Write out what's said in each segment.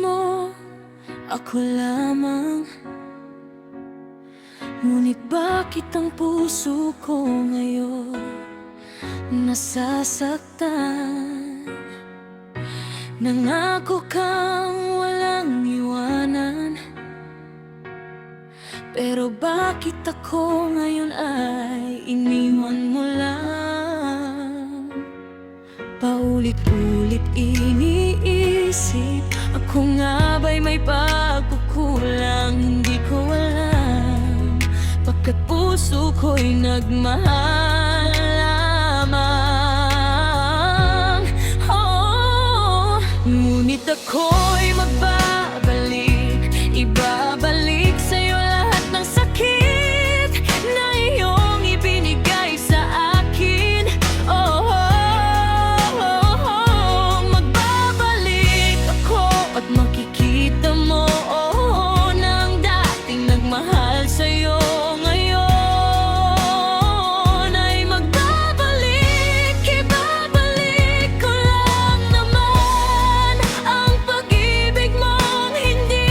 mo, ako lamang. Ngunit bakit ang puso ko ngayon nasasaktan? Nangako kang walang iwanan, pero bakit ako ngayon ay iniwan mo lang? Paulit-ulit iniisip, ako nga ba'y may pagkukulang? Hindi ko alam, pagkat puso ko'y nagmahal lamang. Oh, ngunit ako'y magbabalik, ibabalik sa'yo lahat ng sakit na iyong ibinigay sa akin. Oh, magbabalik ako at makikita mo ng dating nagmahal sa'yo. Ngayon ay magbabalik, ibabalik ko lang naman ang pag-ibig mong hindi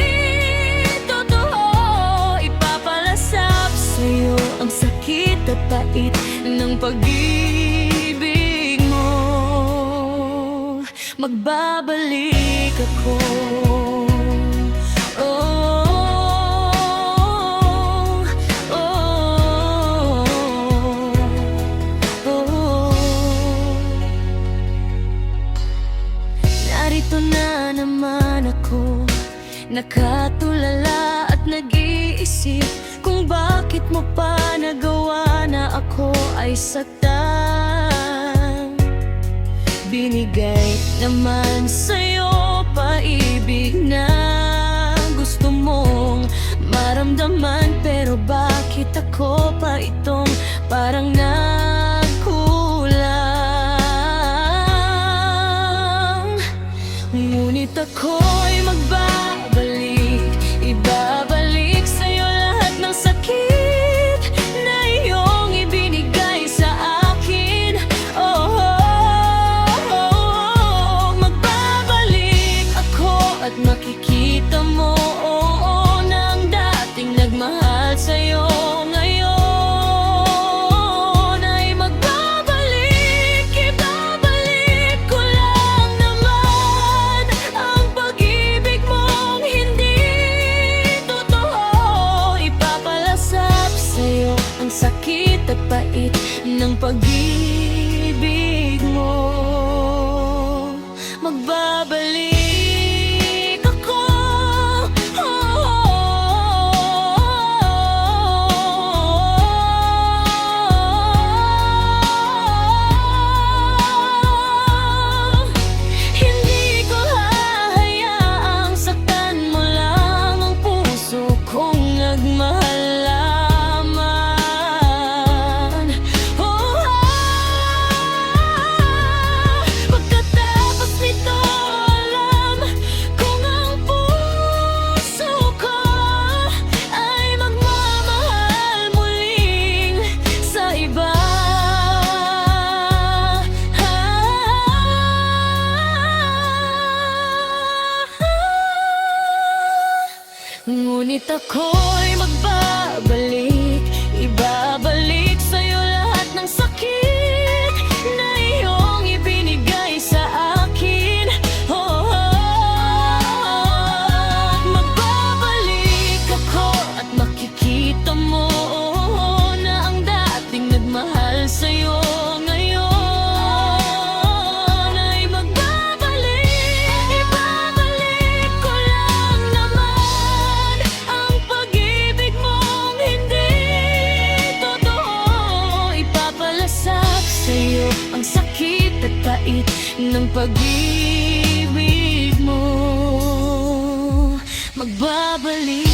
totoo. Ipapalasap sa'yo ang sakit at pait ng pag-ibig mo. Magbabalik ako. Narito na naman ako, nakatulala at nag-iisip kung bakit mo pa nagawa na ako ay saktan. Binigay naman sa'yo paibig na gusto mong maramdaman, pero bakit ako pa itong parang nagkulang? Ngunit ako'y magbabalik, ibabalik sa'yo lahat ng sakit na iyong ibinigay sa akin. Magbabalik ako at makikita mo ng dating nagmahal sa'yo. Ngayon ay magbabalik, ibabalik ko lang naman ang pag-ibig mong hindi totoo. Ipapalasap sa'yo ang sakit at pait ng pag-ibig mo. Magbabalik ako. Hindi ko hahayaang saktan mo lang ang puso kong nagmahal lamang. Pagkatapos nito, alam kung ang puso ko ay magmamahal muling sa iba. Ngunit ako'y magbabalik, ibabalik sa'yo lahat ng sakit na iyong ibinigay sa akin. Magbabalik ako at makikita mo na ang dating nagmahal sa'yo. Ngayon ay magbabalik, ibabalik ko lang naman ang pag-ibig mong hindi totoo. Ipapalasap sa'yo ang sakit at pait ng pag-ibig mo. Magbabalik.